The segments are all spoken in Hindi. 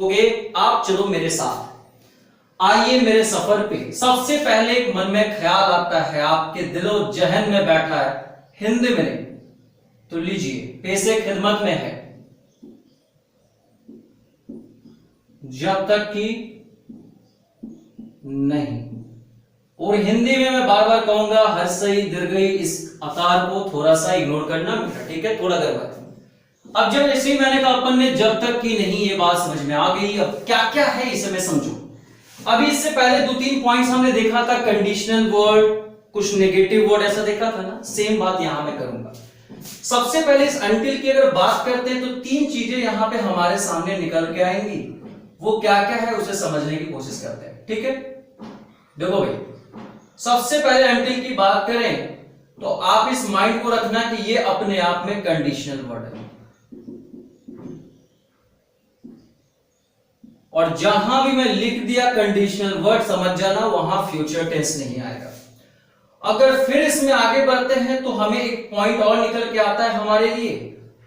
आप चलो मेरे साथ, आइए मेरे सफर पे। सबसे पहले एक मन में ख्याल आता है, आपके दिलो जहन में बैठा है, हिंदी में नहीं तो लीजिए, पैसे खिदमत में है जब तक कि नहीं। और हिंदी में मैं बार बार कहूंगा, हर सही दीर्घई इस आकार को थोड़ा सा इग्नोर करना बेटा, ठीक है, थोड़ा देर बाद। अब जब जैसे ही मैंने कहा अपन ने जब तक कि नहीं, ये बात समझ में आ गई। अब क्या क्या है इसे मैं समझू। अभी इससे पहले 2-3 पॉइंट्स हमने देखा था, कंडीशनल वर्ड, कुछ नेगेटिव वर्ड ऐसा देखा था ना, सेम बात यहां मैं करूंगा। सबसे पहले इस अनटिल की अगर बात करते हैं तो 3 चीजें यहां पे हमारे सामने निकल के आएंगी। वो क्या क्या है उसे समझने की कोशिश करते हैं, ठीक है। देखो भाई, सबसे पहले अनटिल की बात करें तो आप इस माइंड को रखना कि ये अपने आप में कंडीशनल वर्ड है, और जहां भी मैं लिख दिया कंडीशनल वर्ड, समझ जाना वहां फ्यूचर टेंस नहीं आएगा। अगर फिर इसमें आगे बढ़ते हैं तो हमें एक पॉइंट और निकल के आता है हमारे लिए,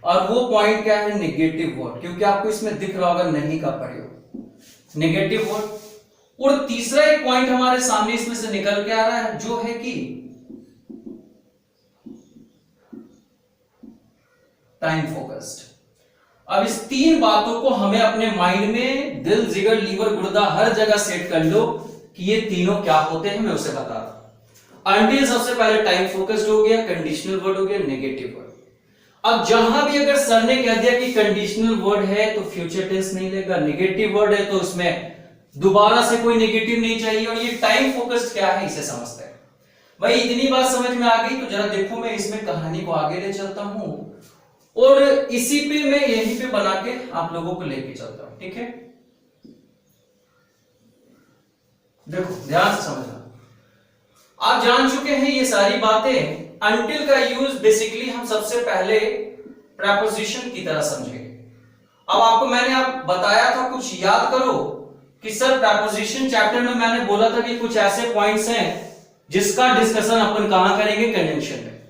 और वो पॉइंट क्या है, नेगेटिव वर्ड। क्योंकि आपको इसमें दिख रहा होगा नहीं का प्रयोग, नेगेटिव वर्ड। और तीसरा एक पॉइंट हमारे सामने इसमें से निकल के आ रहा है, जो है कि टाइम फोकस्ड। अब इस 3 बातों को हमें अपने माइंड में, दिल जिगर लीवर गुर्दा हर जगह सेट कर लो कि ये तीनों क्या होते हैं, मैं उसे बता रहा हूं। अनटिल सबसे पहले टाइम फोकस्ड हो गया, कंडीशनल वर्ड हो गया, नेगेटिव वर्ड। अब जहां भी अगर सर ने कह दिया कि कंडीशनल वर्ड है तो फ्यूचर टेंस नहीं लेगा, नेगेटिव वर्ड है तो उसमें दोबारा से कोई नेगेटिव नहीं चाहिए। और ये टाइम फोकस्ड क्या है इसे समझते हैं। भाई इतनी बात समझ में आ गई तो जरा देखो, मैं इसमें कहानी को आगे ले चलता हूं और इसी पे मैं यहीं पे बना के आप लोगों को लेके चलता हूं, ठीक है। देखो ध्यान से समझना, आप जान चुके हैं ये सारी बातें। अनटिल का यूज बेसिकली हम सबसे पहले प्रेपोजिशन की तरह समझेंगे। अब आपको मैंने आप बताया था, कुछ याद करो कि सर प्रेपोजिशन चैप्टर में मैंने बोला था कि कुछ ऐसे पॉइंट्स हैं जिसका डिस्कशन अपन कहां करेंगे, कंजंक्शन में।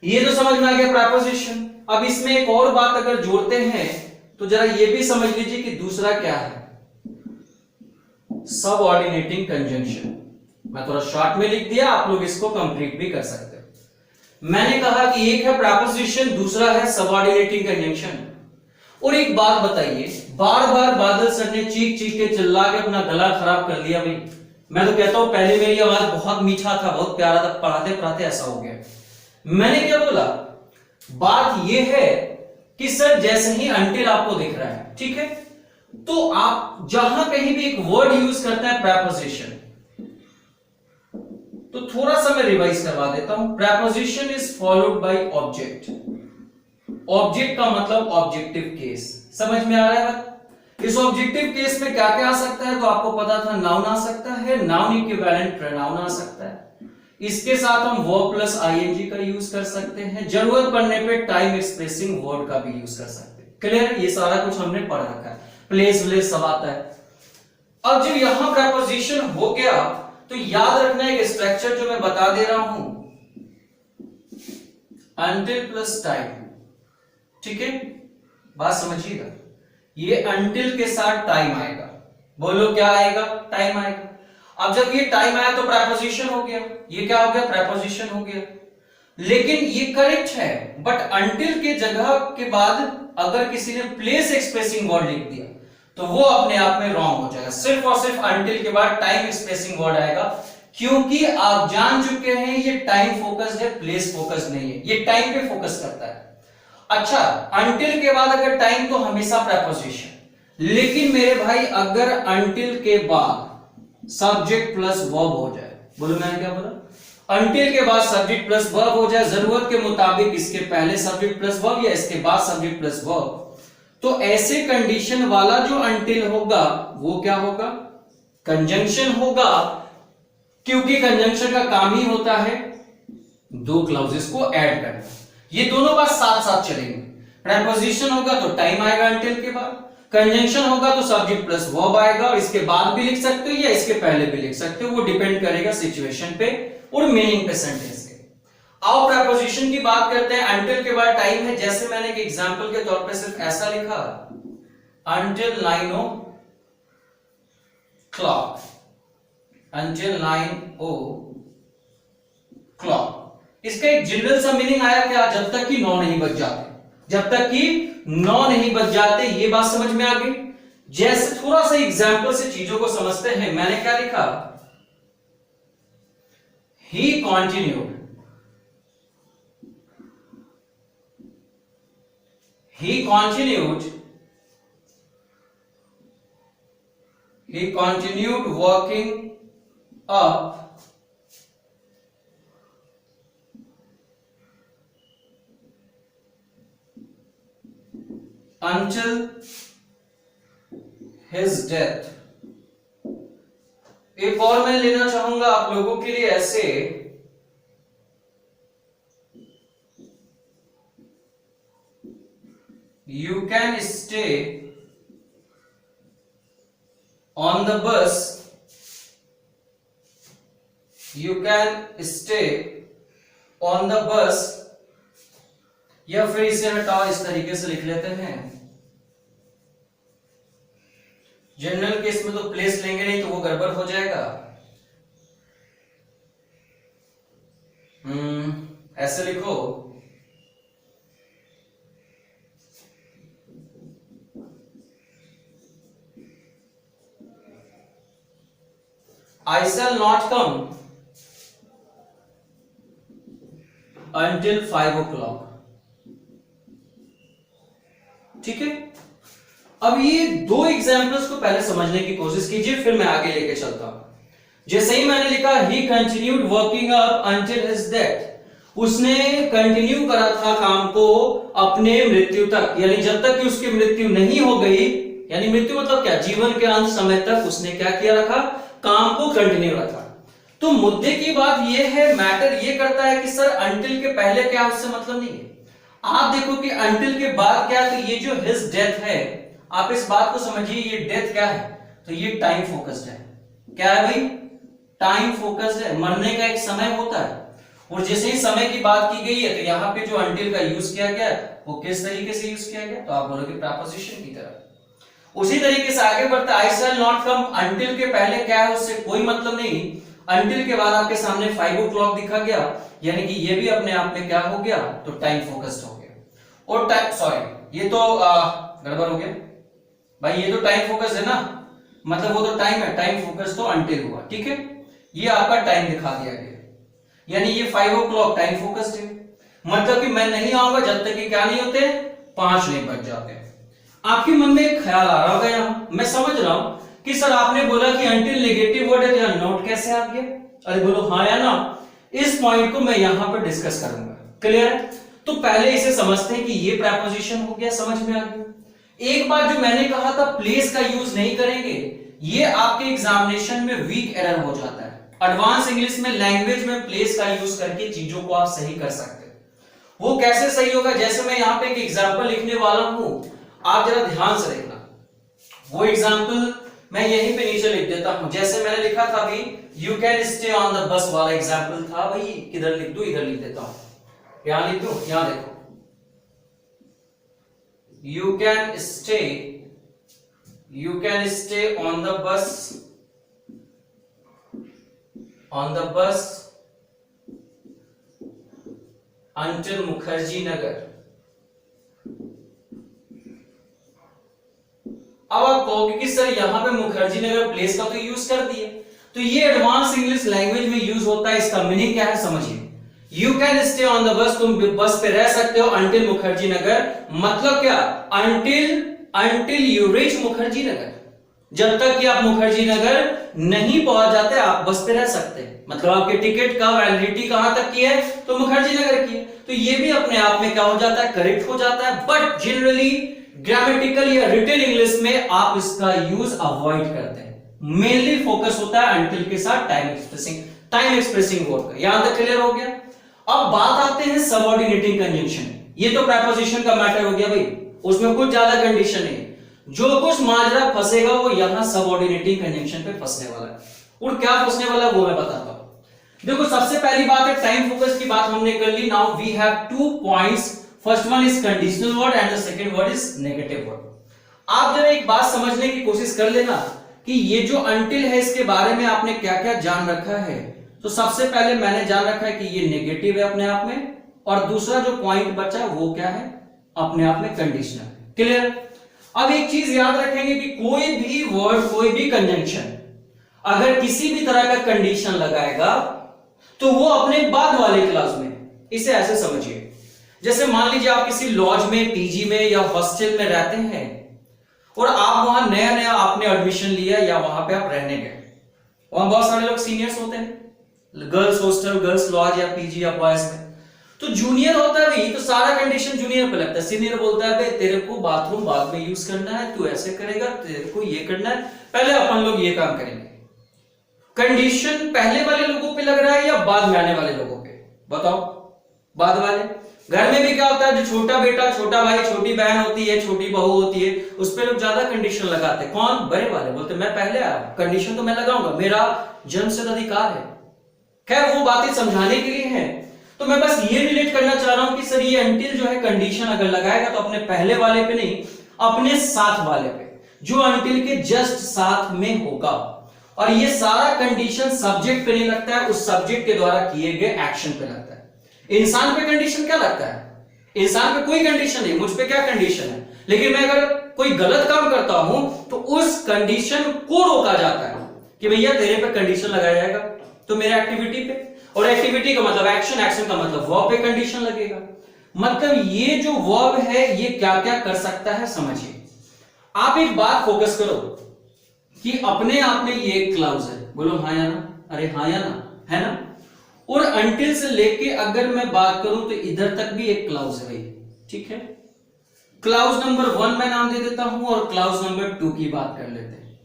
ये तो समझ में आ गया प्रेपोजिशन। अब इसमें एक और बात अगर जोड़ते हैं तो जरा ये भी समझ लीजिए कि दूसरा क्या है, सबऑर्डिनेटिंग कंजंक्शन। मैं थोड़ा शॉर्ट में लिख दिया, आप लोग इसको कंप्लीट भी कर सकते हैं। मैंने कहा कि एक है प्रेपोजिशन, दूसरा है सबऑर्डिनेटिंग कंजंक्शन। और एक बात बताइए, बार बार बादल सर ने चीख चीख के चिल्ला के अपना गला खराब कर लिया। भाई मैं तो कहता हूं पहले मेरी आवाज बहुत मीठा था, बहुत प्यारा था, पढ़ाते पढ़ाते ऐसा हो गया। मैंने क्या बोला, बात यह है कि सर जैसे ही अनटिल आपको दिख रहा है, ठीक है, तो आप जहां कहीं भी एक वर्ड यूज करते हैं प्रेपोजिशन, तो थोड़ा सा मैं रिवाइज करवा देता हूं। Preposition is followed by object. Object का मतलब ऑब्जेक्टिव केस, समझ में आ रहा है। इस ऑब्जेक्टिव केस में क्या क्या आ सकता है, तो आपको पता था नाउन आ सकता है, नाउन इक्विवेलेंट प्रोनाउन आ सकता है। इसके साथ हम वर्ब प्लस आईएनजी का यूज कर सकते हैं, जरूरत पड़ने पे टाइम एक्सप्रेसिंग वर्ड का भी यूज कर सकते हैं। क्लियर, ये सारा कुछ हमने पढ़ रखा है, प्लेस व्लेस सब आता है। अब जब यहां प्रेपोजिशन हो गया तो याद रखना एक स्ट्रक्चर जो मैं बता दे रहा हूं, अनटिल प्लस टाइम, ठीक है, बात समझिएगा। ये अनटिल के साथ टाइम आएगा, बोलो क्या आएगा, टाइम आएगा। अब जब ये टाइम आया तो प्रेपोजिशन हो गया, ये क्या हो गया, प्रेपोजिशन हो गया। लेकिन ये करेक्ट है, बट अनटिल के जगह के बाद अगर किसी ने प्लेस एक्सप्रेसिंग वर्ड लिख दिया तो वो अपने आप में रॉन्ग हो जाएगा। सिर्फ और सिर्फ अनटिल के बाद टाइम एक्सप्रेसिंग वर्ड आएगा, क्योंकि आप जान चुके हैं ये टाइम फोकस्ड है, प्लेस फोकस्ड नहीं है, ये टाइम पे फोकस करता है। अच्छा, अनटिल के बाद अगर टाइम तो हमेशा प्रेपोजिशन, लेकिन मेरे भाई अगर अनटिल के बाद सब्जेक्ट प्लस वर्ब हो जाए, बोलो मैंने क्या बोला, अनटिल के बाद सब्जेक्ट प्लस वर्ब हो जाए, जरूरत के मुताबिक इसके पहले सब्जेक्ट प्लस वर्ब या इसके बाद सब्जेक्ट प्लस वर्ब, तो ऐसे कंडीशन वाला जो अनटिल होगा वो क्या होगा, कंजंक्शन होगा। क्योंकि कंजंक्शन का काम ही होता है 2 क्लॉजेस को ऐड करना। ये दोनों बात साथ साथ चलेंगे। प्रेपोजिशन होगा तो टाइम आएगा अनटिल के बाद, कंजंक्शन होगा तो सब्जेक्ट प्लस वर्ब आएगा, और इसके बाद भी लिख सकते हो या इसके पहले भी लिख सकते हो, वो डिपेंड करेगा सिचुएशन पे और मीनिंग पे, सेंटेंस के। आओ प्रेपोजिशन की बात करते हैं। अनटिल के बाद टाइम है, जैसे मैंने एक एग्जांपल के तौर पे सिर्फ ऐसा लिखा, अनटिल 9 o'clock, until 9 o'clock। इसका एक जनरल सा मीनिंग आया क्या, जब तक कि 9 नहीं बज जाते, जब तक कि 9 नहीं बज जाते, ये बात समझ में आ गई। जैसे थोड़ा सा एग्जाम्पल से चीजों को समझते हैं, मैंने क्या लिखा, ही continued, working up until his death। एक और मैं लेना चाहूंगा आप लोगों के लिए ऐसे, you can stay on the bus, you can stay on the bus, या फिर इसे हटाओ, इस तरीके से लिख लेते हैं। जनरल केस में तो प्लेस लेंगे नहीं तो वो गड़बड़ हो जाएगा। ऐसे लिखो, I shall not come until 5 o'clock। ठीक है, अब ये दो एग्जाम्पल्स को पहले समझने की कोशिश कीजिए, फिर मैं आगे लेके चलता हूं। जैसे ही मैंने लिखा he continued working up until his death, उसने कंटिन्यू करा था काम को अपने मृत्यु तक, यानी जब तक कि उसकी मृत्यु नहीं हो गई, यानी मृत्यु मतलब क्या, जीवन के अंत समय तक उसने क्या किया रखा, काम को कंटिन्यू रखा। तो मुद्दे की बात यह है, मैटर ये करता है कि सर अंटिल के पहले क्या, उससे मतलब नहीं है। आप देखो कि अंटिल के बाद क्या, तो ये जो हिज डेथ है, आप इस बात को समझिए, ये डेथ क्या है, तो ये टाइम फोकस्ड है। क्या है भाई, टाइम फोकस्ड है। मरने का एक समय होता है, और जैसे ही समय की बात की गई है तो यहाँ पे जो अंटिल का यूज किया गया वो किस तरीके से यूज किया गया, तो आप बोलोगे प्रीपोजिशन की तरह। उसी तरीके से आगे बढ़ता है, आई शैल नॉट कम, अंटिल के पहले क्या है, उससे कोई मतलब नहीं। अंटिल के बाद आपके सामने 5 o'clock दिखा गया, यानी कि ये भी अपने आप में क्या हो गया, तो टाइम फोकस्ड हो गया। और टाइम, सॉरी ये तो गड़बड़ हो गया भाई, ये तो टाइम फोकस है ना, मतलब वो तो टाइम है, टाइम फोकस तो अंटिल हुआ। ठीक है, ये आपका टाइम दिखा दिया गया, यानी ये 5 o'clock टाइम फोकस्ड है, मतलब कि मैं नहीं आऊंगा जब तक कि क्या नहीं होते, 5 नहीं बज जाते। आपके मन में एक ख्याल आ रहा होगा, यहां मैं समझ रहा हूं कि सर आपने बोला कि अंटिल नेगेटिव वर्ड है, तो यहां नॉट कैसे आ गया, अरे बोलो हाँ या ना। इस पॉइंट को मैं यहां पर डिस्कस करूंगा, क्लियर है। तो पहले इसे समझते हैं कि ये प्रीपोजिशन हो गया, समझ में आ गया। एक बात जो मैंने कहा था प्लेस का यूज नहीं करेंगे, ये आपके एग्जामिनेशन में वीक एरर हो जाता है। एडवांस इंग्लिश में लैंग्वेज में प्लेस का यूज करके चीजों को आप सही कर सकते हैं। वो कैसे सही होगा, जैसे मैं यहां पे एक एग्जांपल लिखने वाला हूं, आप जरा ध्यान से देखना। वो एग्जांपल मैं यहीं पे नीचे लिख देता हूं, जैसे मैंने लिखा था अभी, you can stay on the bus वाला एग्जांपल था भाई, किधर लिख दूं, इधर लिख देता हूं, यहां लिख दूं, यहां देखो, you can stay on the bus until Mukherjee Nagar. अब आप कहोगे कि सर यहां पे मुखर्जी नगर प्लेस का तो यूज कर दिए, तो ये एडवांस इंग्लिश लैंग्वेज में यूज होता है, इसका मीनिंग क्या है समझिए। You can stay on the bus, तुम बस पे रह सकते हो अंटिल मुखर्जी नगर, मतलब क्या, until you reach Mukherjee Nagar, जब तक कि आप मुखर्जी नगर नहीं पहुंच जाते आप बस पे रह सकते हैं। मतलब आपके टिकट का वैलिडिटी कहां तक की है, तो मुखर्जी नगर की है। तो ये भी अपने आप में क्या हो जाता है, करेक्ट हो जाता है। बट जनरली ग्रामेटिकल या रिटन इंग्लिश में आप इसका यूज अवॉइड करते हैं, मेनली फोकस होता है अंटिल के साथ टाइम एक्सप्रेसिंग वर्ड का। यहां तक क्लियर हो गया। अब बात आते हैं सबऑर्डिनेटिंग कंजंक्शन। ये तो प्रीपोजिशन का मैटर हो गया भाई, उसमें कुछ ज्यादा कंडीशन है, जो कुछ माजरा फंसेगा वो यहां सबऑर्डिनेटिंग कंजंक्शन पे फंसने वाला है। और क्या फंसने वाला है वो मैं बताता हूं। देखो सबसे पहली बात है टाइम फोकस की बात हमने कर ली। Now we have 2 points, first one is conditional word and the second word is negative word. आप जरा एक बात समझने की कोशिश कर लेना कि ये जो अंटिल है इसके बारे में आपने क्या क्या जान रखा है। तो सबसे पहले मैंने जान रखा है कि ये नेगेटिव है अपने आप में, और दूसरा जो पॉइंट बचा वो क्या है, अपने आप में कंडीशनल। क्लियर। अब एक चीज याद रखेंगे कि कोई भी वर्ड, कोई भी कंजंक्शन अगर किसी भी तरह का कंडीशन लगाएगा तो वो अपने बाद वाले क्लास में, इसे ऐसे समझिए जैसे मान लीजिए आप किसी लॉज में, पीजी में या हॉस्टल में रहते हैं और आप वहां नया नया आपने एडमिशन लिया या वहां पे आप रहने गए, वहां बहुत सारे लोग सीनियर्स होते हैं, गर्ल्स हॉस्टल, गर्ल्स लॉज या पीजी या बॉयज में, तो जूनियर होता है भी तो सारा कंडीशन जूनियर पे लगता है। सीनियर बोलता है भाई तेरे को बाथरूम बाद में यूज करना है, तू ऐसे करेगा, तेरे को ये करना है, पहले अपन लोग ये काम करेंगे। कंडीशन पहले वाले लोगों पे लग रहा है या बाद में आने वाले लोगों पे, बताओ। बाद वाले। घर में भी क्या होता है, जो छोटा बेटा, छोटा भाई, छोटी बहन होती है, छोटी बहू होती है, उस पर लोग ज्यादा कंडीशन लगाते हैं। कौन? बड़े वाले बोलते मैं पहले आया, कंडीशन तो मैं लगाऊंगा, मेरा जन्मसिद्ध अधिकार है। खैर वो बातें समझाने के लिए है, तो मैं बस ये रिलेट करना चाह रहा हूं कि सर ये अंटिल जो है कंडीशन अगर लगाएगा तो अपने पहले वाले पे नहीं, अपने साथ वाले पे, जो अंटिल के जस्ट साथ में होगा। और ये सारा कंडीशन सब्जेक्ट पे नहीं लगता है, उस सब्जेक्ट के द्वारा किए गए एक्शन पे लगता है। इंसान पे कंडीशन क्या लगता है? इंसान पे कोई कंडीशन नहीं, मुझ पे क्या कंडीशन है, लेकिन मैं अगर कोई गलत काम करता हूं तो उस कंडीशन को रोका जाता है कि भैया तेरे पे कंडीशन लगाया जाएगा तो मेरे एक्टिविटी पे, और एक्टिविटी का मतलब एक्शन, एक्शन का मतलब वर्ब पे कंडीशन लगेगा। मतलब ये जो वर्ब है ये क्या क्या कर सकता है समझिए। आप एक बात फोकस करो कि अपने आप में ये एक क्लाउज है, बोलो हाँ या ना, अरे हाँ या ना, है ना। और अंटिल से लेके अगर मैं बात करूं तो इधर तक भी एक क्लाउज है भाई, ठीक है। क्लाउज नंबर 1 मैं नाम दे देता हूं और क्लाउज नंबर 2 की बात कर लेते हैं।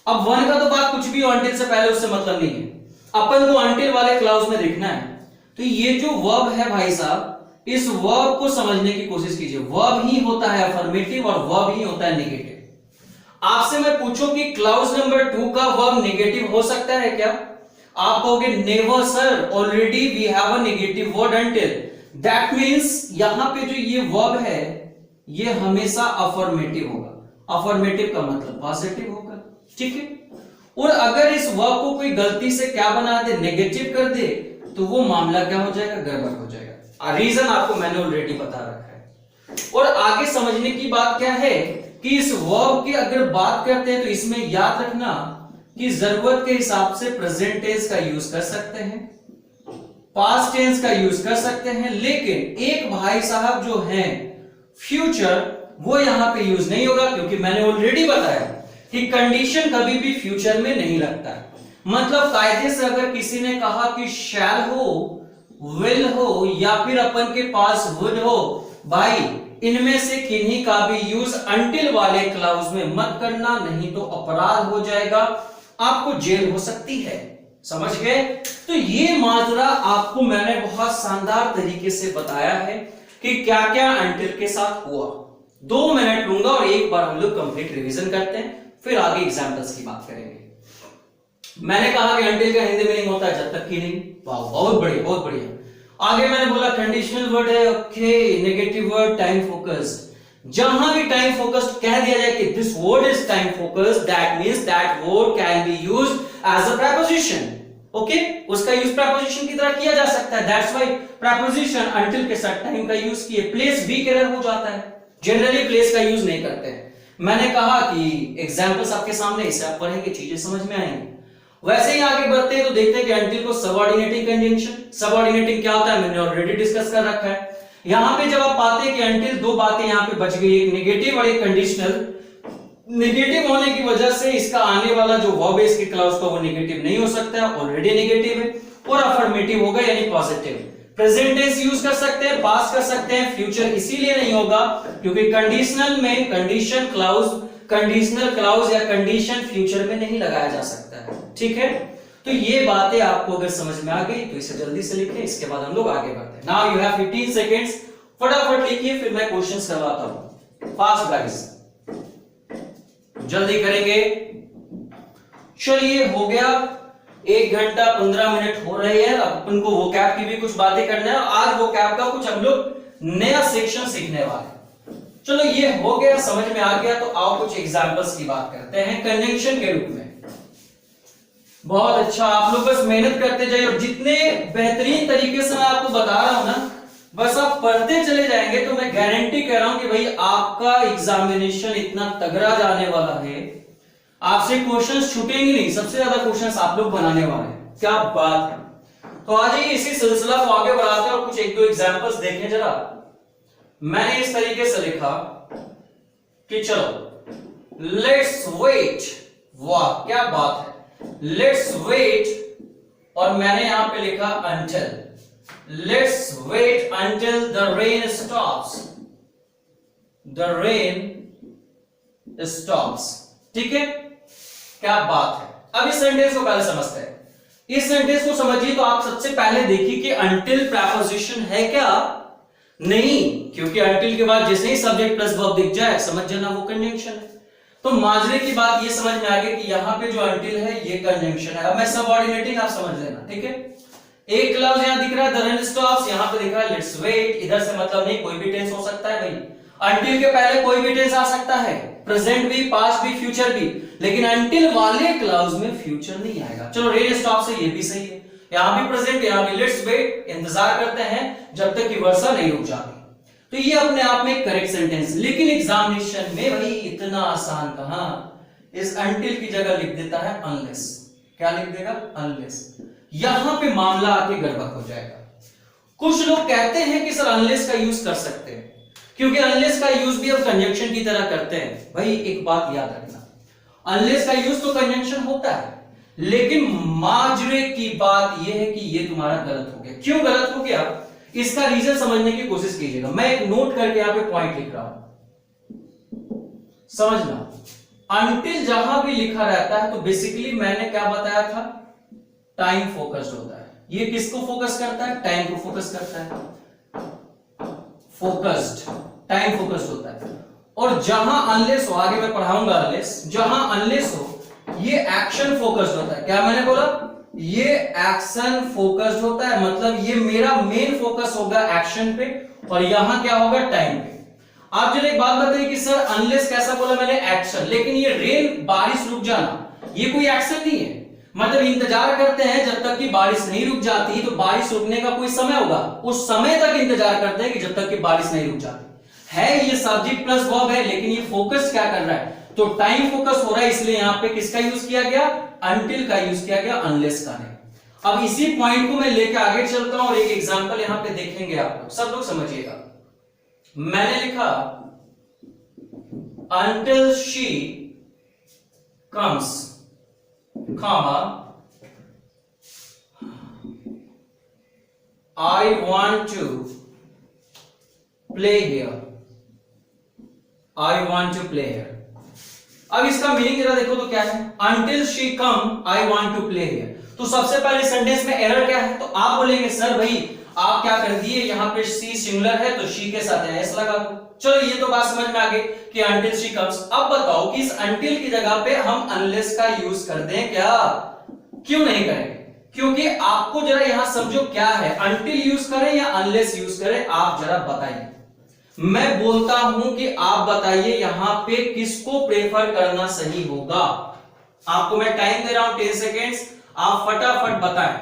अब 1 का तो बात कुछ भी हो, अंटिल से पहले उससे मतलब नहीं है, अपन को अंटिल वाले क्लाउज में देखना है। तो ये जो वर्ब है भाई साहब, इस वर्ब को समझने की कोशिश कीजिए। वर्ब ही होता है अफर्मेटिव और वर्ब ही होता है नेगेटिव। आपसे मैं पूछूं कि क्लाउज नंबर 2 का वर्ब नेगेटिव हो सकता है क्या? आप कहोगे never sir, already we have a negative word until. That means यहां पे जो ये वर्ब है ये हमेशा अफर्मेटिव होगा। अफर्मेटिव का मतलब पॉजिटिव होगा, ठीक है। और अगर इस वर्ब को कोई गलती से क्या बना दे, नेगेटिव कर दे, तो वो मामला क्या हो जाएगा, गड़बड़ हो जाएगा। रीजन आपको मैंने ऑलरेडी बता रखा है। और आगे समझने की बात क्या है कि इस वर्ब की अगर बात करते हैं तो इसमें याद रखना कि जरूरत के हिसाब से प्रेजेंट टेंस का यूज कर सकते हैं, पास्ट टेंस का यूज कर सकते हैं, लेकिन एक भाई साहब जो हैं फ्यूचर, वो यहां पे यूज नहीं होगा, क्योंकि मैंने ऑलरेडी बताया कि कंडीशन कभी भी फ्यूचर में नहीं लगता है। मतलब कायदे से अगर किसी ने कहा कि शैल हो, विल हो या फिर अपन के पास वुड हो, भाई इनमें से किन्हीं का भी यूज अंटिल वाले क्लाउज में मत करना, नहीं तो अपराध हो जाएगा, आपको जेल हो सकती है। समझ गए? तो ये माजरा आपको मैंने बहुत शानदार तरीके से बताया है कि क्या क्या अंटिल के साथ हुआ। 2 मिनट लूंगा और एक बार हम लोग कंप्लीट रिवीजन करते हैं, फिर आगे एग्जांपल्स की बात करेंगे। मैंने कहा कि अंटिल का हिंदी मीनिंग होता है जब तक कि नहीं। वाह, बहुत बढ़िया, बहुत बढ़िया। आगे मैंने बोला कंडीशनल वर्ड है, okay, negative word, time focused. जहां भी टाइम फोकस्ड कह दिया जाए कि this word is time focused, that means that word can be used as a preposition. Okay, उसका यूज प्रीपोजिशन की तरह किया जा सकता है। दैट्स व्हाई प्रीपोजिशन अंटिल के साथ टाइम का यूज किए। प्लेस भी एरर हो जाता है, जनरली प्लेस का यूज नहीं करते हैं। मैंने कहा कि एग्जांपल्स आपके सामने, इसे आप पढ़ेंगे चीजें समझ में आएंगी। वैसे ही आगे बढ़ते हैं तो देखते हैं कि अंटिल को सबऑर्डिनेटिंग कंजंक्शन। सबऑर्डिनेटिंग क्या होता है मैंने ऑलरेडी डिस्कस कर रखा है। यहां पे जब आप पाते हैं कि अंटिल, 2 बातें यहां पे बच गई, एक नेगेटिव और एक कंडीशनल। नेगेटिव होने की वजह से इसका आने वाला जो वर्ब है इसके क्लाउज का वो नेगेटिव नहीं हो सकता है, ऑलरेडी नेगेटिव है, और अफर्मेटिव होगा यानी पॉजिटिव। प्रेजेंट टेंस यूज कर सकते हैं, पास्ट कर सकते हैं, फ्यूचर इसीलिए नहीं होगा क्योंकि कंडीशनल में कंडीशन क्लाउज, कंडीशनल क्लाउज या कंडीशन फ्यूचर में नहीं लगाया जा सकता है, ठीक है। तो ये बातें आपको अगर समझ में आ गई तो इसे जल्दी से लिखें, इसके बाद हम लोग आगे बढ़ते हैं। नाउ यू हैव 15 सेकेंड्स, फटाफट लिखिए, फिर मैं क्वेश्चंस करवाता हूं। फास्ट गाइस, जल्दी करेंगे। चलिए, हो गया 1 घंटा 15 मिनट हो रहे हैं। अब अपन को वोकैब की भी कुछ बातें करना है। आज वोकैब का कुछ हम लोग नया सेक्शन सीखने वाले हैं। चलो ये हो गया, समझ में आ गया। तो आओ कुछ एग्जांपल्स की बात करते हैं कंजंक्शन के रूप में। बहुत अच्छा, आप लोग बस मेहनत करते जाइए और जितने बेहतरीन तरीके से मैं आपको बता रहा हूं ना, बस आप पढ़ते चले जाएंगे तो मैं गारंटी कह रहा हूं कि भाई आपका एग्जामिनेशन इतना तगड़ा जाने वाला है, आपसे क्वेश्चंस छूटेंगे नहीं, सबसे ज्यादा क्वेश्चंस आप लोग बनाने वाले हैं। क्या बात है। तो आ जाइए इसी सिलसिला को आगे बढ़ाते हैं और कुछ एक दो एग्जांपल्स देखें जरा। मैंने इस तरीके से लिखा कि चलो लेट्स वेट, वाह क्या बात है, लेट्स वेट, और मैंने यहां पे लिखा until, let's wait until the rain stops, the rain stops. ठीक है, क्या बात है। अब इस सेंटेंस को पहले समझते हैं। इस सेंटेंस को समझिए तो आप सबसे पहले देखिए कि अंटिल प्रेपोजिशन है क्या, नहीं, क्योंकि अंटिल के बाद जैसे ही सब्जेक्ट प्लस वर्ब दिख जाए समझ जाना वो कंजंक्शन है। तो माजरे की बात ये समझ में आ गई कि यहां पे जो अंटिल है ये कंजंक्शन है। अब मैं सबऑर्डिनेटिंग आप समझ लेना, ठीक है। एक लफ्ज यहां दिख रहा है द रेन स्टॉप्स, यहां पे दिख रहा है लेट्स वेट, इधर से मतलब नहीं, कोई भी टेंस हो सकता है भाई। अंटिल के पहले कोई भी टेंस आ सकता है, प्रेजेंट भी, पास्ट भी, फ्यूचर भी, लेकिन अंटिल वाले क्लाउज में फ्यूचर नहीं आएगा। चलो रेन स्टॉप से ये भी सही है, यहां भी प्रेजेंट, यहां भी लेट्स वेट, इंतजार करते हैं जब तक कि वर्षा नहीं रुक जाती। तो ये अपने आप में करेक्ट सेंटेंस, लेकिन एग्जामिनेशन में भाई इतना आसान कहां, इस अंटिल की जगह लिख देता है अनलेस। क्या लिख देगा? अनलेस। यहां पे मामला आके गड़बड़ हो जाएगा। कुछ लोग कहते हैं कि सर अनलेस का यूज कर सकते हैं, क्योंकि अनलेस का यूज भी हम कंजंक्शन की तरह करते हैं। भाई एक बात याद रखना, अनलेस का यूज तो कंजंक्शन होता है, लेकिन माजरे की बात यह है कि यह तुम्हारा गलत हो गया। क्यों गलत हो गया, इसका रीजन समझने की कोशिश कीजिएगा। मैं एक नोट करके यहां पे पॉइंट लिख रहा हूं, समझना। अंटिल जहां भी लिखा रहता है तो बेसिकली मैंने क्या बताया था, टाइम फोकस्ड होता है। ये किसको फोकस करता है? टाइम को फोकस करता है। फोकस्ड, टाइम फोकस्ड होता है। और जहां अनलेस हो, आगे मैं पढ़ाऊंगा अनलेस, जहां अनलेस हो ये एक्शन फोकस्ड होता है। क्या मैंने बोला? ये एक्शन फोकस्ड होता है, मतलब ये मेरा मेन फोकस होगा एक्शन पे, और यहां क्या होगा? टाइम पे। आप जरा एक बात बताइए कि सर अनलेस कैसा बोला मैंने? एक्शन। लेकिन ये रेन, बारिश रुक जाना, ये कोई एक्शन नहीं है। मतलब इंतजार करते हैं जब तक कि बारिश नहीं रुक जाती, तो बारिश रुकने का कोई समय होगा, उस समय तक इंतजार करते हैं कि जब तक कि बारिश नहीं रुक जाती है। ये सब्जेक्ट प्लस वर्ब है, लेकिन ये फोकस क्या कर रहा है? तो टाइम फोकस हो रहा है, इसलिए यहां पे किसका यूज किया गया? अंटिल का यूज किया गया, अनलेस का नहीं। अब इसी पॉइंट को मैं लेकर आगे चलता हूं और एक एग्जांपल यहां पे देखेंगे आप लोग, सब लोग समझिएगा। मैंने लिखा until she comes, comma, I want to play here, I want to play here। अब इसका मीनिंग जरा देखो तो क्या है? until she come I want to play here। तो सबसे पहले सेंटेंस में एरर क्या है? तो आप बोलेंगे सर भाई आप क्या कर दिए, यहां पे सी सिंगुलर है तो शी के साथ एस लगा दो। चलो ये तो बात समझ में आ गई कि until she comes। अब बताओ कि इस until की जगह पे हम unless का यूज कर दें क्या? क्यों नहीं करेंगे? क्योंकि आपको जरा यहां समझो क्या है, until यूज करें या unless यूज करें, आप जरा बताइए। मैं बोलता हूं कि आप बताइए यहां पे किसको प्रेफर करना सही होगा। आपको मैं टाइम दे रहा हूं 10 सेकेंड्स, आप फटाफट बताएं।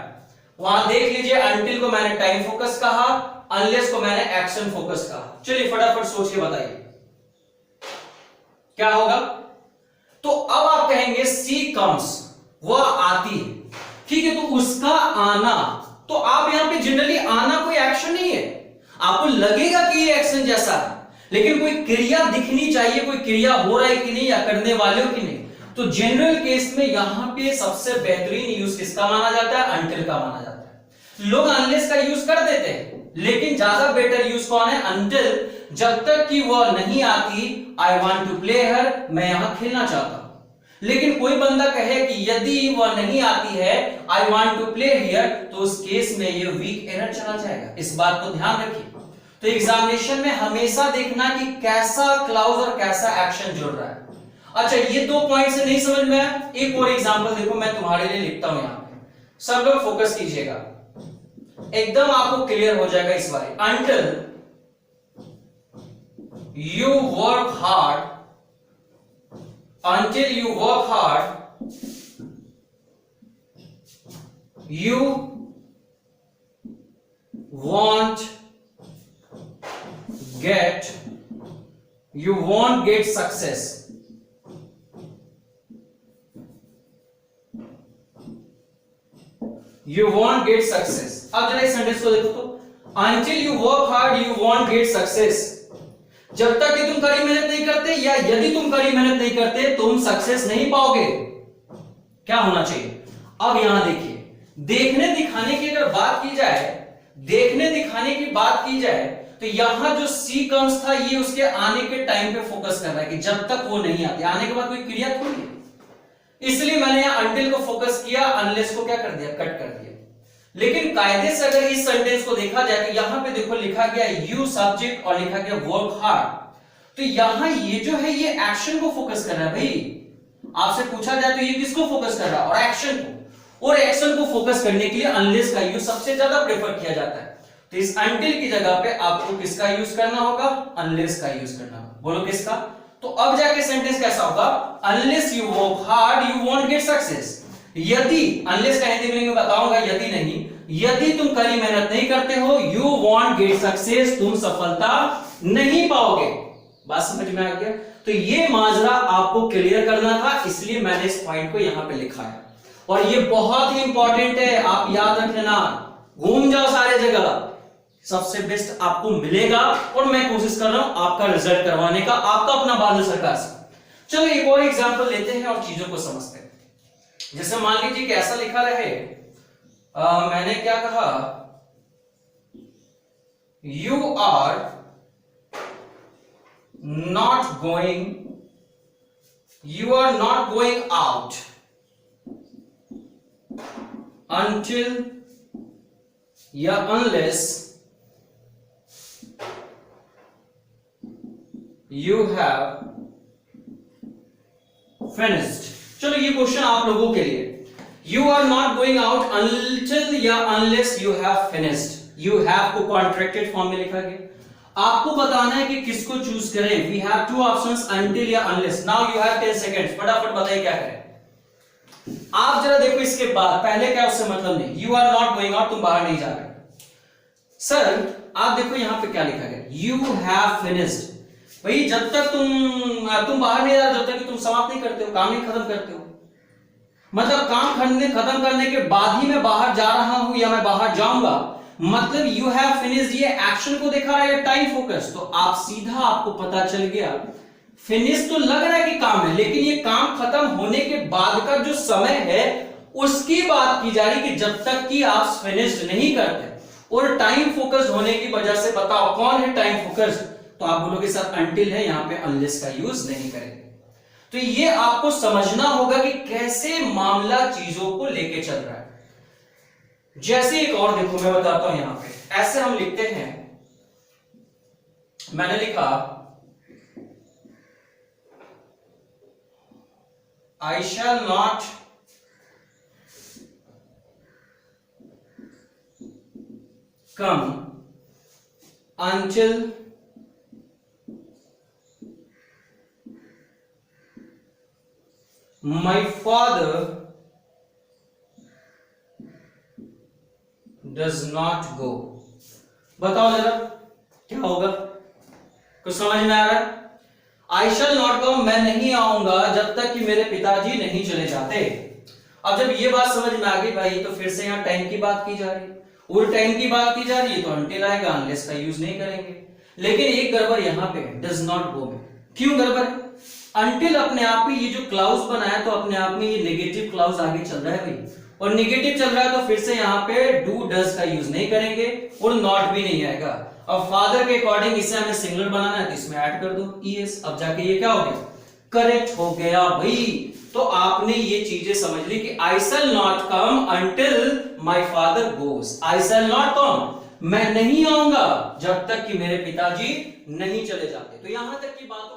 वहां देख लीजिए, until को मैंने टाइम फोकस कहा, unless को मैंने एक्शन फोकस कहा। चलिए फटाफट सोच के बताइए क्या होगा। तो अब आप कहेंगे सी कम्स, वह आती है, ठीक है, तो उसका आना, तो आप यहां पे जनरली आना कोई एक्शन नहीं है, आपको लगेगा कि ये एक्शन जैसा है, लेकिन कोई क्रिया दिखनी चाहिए, कोई क्रिया हो रहा है कि नहीं या करने वाले हो कि नहीं। तो जनरल केस में यहां पे सबसे बेहतरीन यूज किसका माना जाता है? अंटिल का माना जाता है। लोग अनलेस का यूज कर देते हैं, लेकिन ज्यादा बेटर यूज कौन है? अंटिल। जब तक कि वह नहीं आती, आई वॉन्ट टू प्ले हर, मैं यहां खेलना चाहता हूं। लेकिन कोई बंदा कहे कि यदि वह नहीं आती है, I want to play here, तो उस केस में ये वीक एरर चला जाएगा। इस बात को ध्यान रखिए। तो एग्जामिनेशन में हमेशा देखना कि कैसा क्लाउज और कैसा एक्शन जुड़ रहा है। अच्छा, ये दो पॉइंट से नहीं समझ में आया, एक और एग्जांपल देखो, मैं तुम्हारे लिए लिखता हूं यहां पे, सब लोग फोकस कीजिएगा, एकदम आपको क्लियर हो जाएगा इस बारे। Until you work hard, until you work hard, you won't get success. You won't get success. अब जरा इस सेंटेंस को देखो तो, until you work hard you won't get success. जब तक कि तुम कड़ी मेहनत नहीं करते, या यदि तुम कड़ी मेहनत नहीं करते तुम सक्सेस नहीं पाओगे। क्या होना चाहिए? अब यहां देखिए, देखने दिखाने की अगर बात की जाए, देखने दिखाने की बात की जाए तो यहां जो सीक्वेंस था ये उसके आने के टाइम पे फोकस कर रहा है कि जब तक वो नहीं आती, आने के बाद कोई क्रिया थोड़ी है। इसलिए मैंने यहां अंटिल को फोकस किया, अनलेस को क्या कर दिया, कट कर दिया। लेकिन कायदे से अगर इस सेंटेंस को देखा जाए तो यहां पे देखो लिखा गया यू सब्जेक्ट और लिखा गया वर्क हार्ड, तो यहां ये जो है ये एक्शन को फोकस कर रहा है। भाई आपसे पूछा जाए तो ये किसको फोकस कर रहा है, और एक्शन को, और एक्शन को फोकस करने के लिए अनलेस का यूज सबसे ज्यादा प्रेफर किया जाता है। तो इस अंटिल की जगह पे आपको किसका यूज करना होगा, अनलेस का यूज करना होगा। बोलो किसका? तो अब जाके सेंटेंस कैसा होगा, unless you work hard you won't get success. यदि, अनलेस का हिंदी मीनिंग में बताऊंगा, यदि नहीं, यदि तुम कड़ी मेहनत नहीं करते हो यू वोंट गेट सक्सेस, तुम सफलता नहीं पाओगे। बात समझ में आ गया? तो ये माजरा आपको क्लियर करना था, इसलिए मैंने इस पॉइंट को यहां पे लिखा है, और ये बहुत ही इंपॉर्टेंट है, आप याद रख लेना, घूम जाओ सारे जगह, सबसे बेस्ट आपको मिलेगा। और मैं कोशिश कर रहा हूं आपका रिजल्ट करवाने का, आपका अपना बादल सरकार से। चलो एक और एग्जांपल लेते हैं और चीजों को समझते हैं। जैसे मान लीजिए कि ऐसा लिखा रहे, मैंने क्या कहा, you are not going out until या unless you have finished। चलो ये क्वेश्चन आप लोगों के लिए, you are not going out until या unless you have finished। you have को कॉन्ट्रैक्टेड फॉर्म में लिखा गया, आपको बताना है कि किसको चूज करें। we have two options, until या unless। now you have 10 seconds, फटाफट बताइए क्या करें। आप जरा देखो इसके बाद, पहले क्या उससे मतलब नहीं, you are not going out, तुम बाहर नहीं जा रहे। सर आप देखो यहां पे क्या लिखा गया, यू हैव फिनिश्ड। भाई जब तक तुम बाहर नहीं जा रहे, जब तक कि तुम समाप्त नहीं करते हो, काम नहीं खत्म करते हो, मतलब काम खत्म करने के बाद ही मैं बाहर जा रहा हूं या मैं बाहर जाऊंगा, मतलब यू हैव फिनिश्ड ये एक्शन को दिखा रहा है, टाइम फोकस। तो आप सीधा, आपको पता चल गया, फिनिश तो लग रहा है कि काम है, लेकिन ये काम खत्म होने के बाद का जो समय है उसकी बात की जा रही कि जब तक कि आप फिनिश नहीं करते। और टाइम फोकस होने की वजह से बताओ कौन है टाइम फोकस, तो आप बोलोगे सर अंटिल है, यहां पे अनलेस का यूज नहीं करेंगे। तो ये आपको समझना होगा कि कैसे मामला चीजों को लेके चल रहा है। जैसे एक और देखो मैं बताता हूं, यहां पे ऐसे हम लिखते हैं, मैंने लिखा I shall not come until my father does not go। बताओ जरा क्या होगा, कुछ समझ में आ रहा है? आई शैल नॉट कम, मैं नहीं आऊंगा जब तक कि मेरे पिताजी नहीं चले जाते। अब जब ये बात समझ में आ गई भाई, तो फिर से यहाँ टाइम की बात की जा रही है, और टाइम की बात की जा रही है तो अंटिल आएगा, अनलेस का यूज नहीं करेंगे। लेकिन एक गड़बड़ यहाँ पे, डज नॉट गो में। क्यों गड़बड़ है? अंटिल अपने आप ही ये जो क्लाउज बनाया तो अपने आप में ये नेगेटिव क्लाउज आगे चल रहा है भाई, और नेगेटिव चल रहा है तो फिर से यहाँ पे डू डज का यूज नहीं करेंगे और नॉट भी नहीं आएगा। अब फादर के अकॉर्डिंग इसे हमें सिंगुलर बनाना है तो इसमें ऐड कर दो ईएस। अब जाके ये क्या हो गया, करेक्ट हो गया भाई। तो आपने ये चीजें समझ ली कि I shall not come until my father goes. I shall not come, मैं नहीं आऊंगा जब तक कि मेरे पिताजी नहीं चले जाते। तो यहां तक की बातों